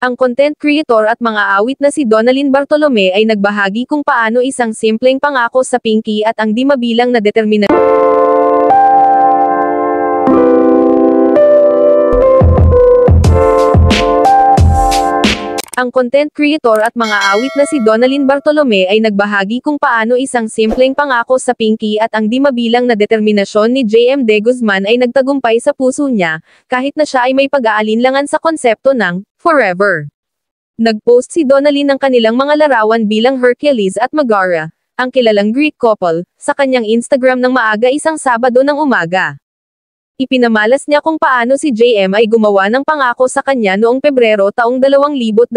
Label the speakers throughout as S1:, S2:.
S1: Ang content creator at mga awit na si Donalyn Bartolome ay nagbahagi kung paano isang simpleng pangako sa Pinky at ang di mabilang na determinasyon. Ang content creator at mga awit na si Donalyn Bartolome ay nagbahagi kung paano isang simpleng pangako sa Pinky at ang di mabilang na determinasyon ni JM De Guzman ay nagtagumpay sa puso niya, kahit na siya ay may pag-aalinlangan sa konsepto ng forever. Nag-post si Donalyn ng kanilang mga larawan bilang Hercules at Megara, ang kilalang Greek couple, sa kanyang Instagram ng maaga isang Sabado ng umaga. Ipinamalas niya kung paano si JM ay gumawa ng pangako sa kanya noong Pebrero taong 2022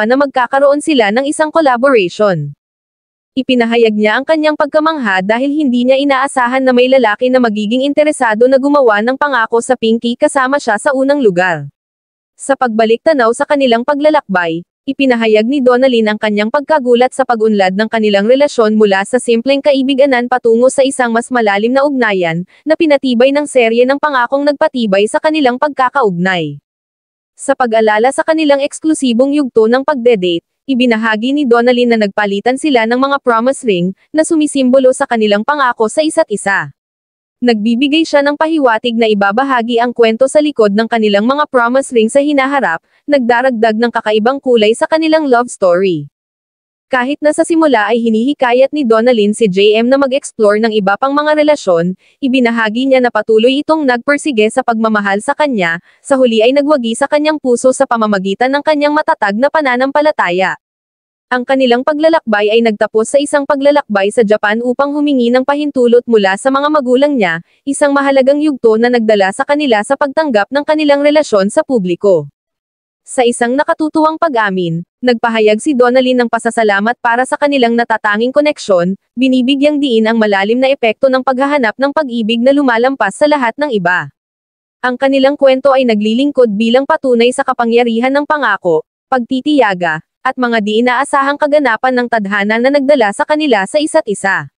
S1: na magkakaroon sila ng isang collaboration. Ipinahayag niya ang kanyang pagkamangha dahil hindi niya inaasahan na may lalaki na magiging interesado na gumawa ng pangako sa Pinky kasama siya sa unang lugar. Sa pagbalik tanaw sa kanilang paglalakbay, ipinahayag ni Donalyn ang kanyang pagkagulat sa pag-unlad ng kanilang relasyon mula sa simpleng kaibiganan patungo sa isang mas malalim na ugnayan, na pinatibay ng serye ng pangakong nagpatibay sa kanilang pagkakaugnay. Sa pag-alala sa kanilang eksklusibong yugto ng pagde-date, ibinahagi ni Donalyn na nagpalitan sila ng mga promise ring, na sumisimbolo sa kanilang pangako sa isa't isa. Nagbibigay siya ng pahiwatig na ibabahagi ang kwento sa likod ng kanilang mga promise ring sa hinaharap, nagdaragdag ng kakaibang kulay sa kanilang love story. Kahit na sa simula ay hinihikayat ni Donalyn si JM na mag-explore ng iba pang mga relasyon, ibinahagi niya na patuloy itong nagpersige sa pagmamahal sa kanya, sa huli ay nagwagi sa kanyang puso sa pamamagitan ng kanyang matatag na pananampalataya. Ang kanilang paglalakbay ay nagtapos sa isang paglalakbay sa Japan upang humingi ng pahintulot mula sa mga magulang niya, isang mahalagang yugto na nagdala sa kanila sa pagtanggap ng kanilang relasyon sa publiko. Sa isang nakatutuwang pag-amin, nagpahayag si Donalyn ng pasasalamat para sa kanilang natatanging koneksyon, binibigyang diin ang malalim na epekto ng paghahanap ng pag-ibig na lumalampas sa lahat ng iba. Ang kanilang kwento ay naglilingkod bilang patunay sa kapangyarihan ng pangako, pagtitiyaga, at mga di inaasahang kaganapan ng tadhana na nagdala sa kanila sa isa't isa.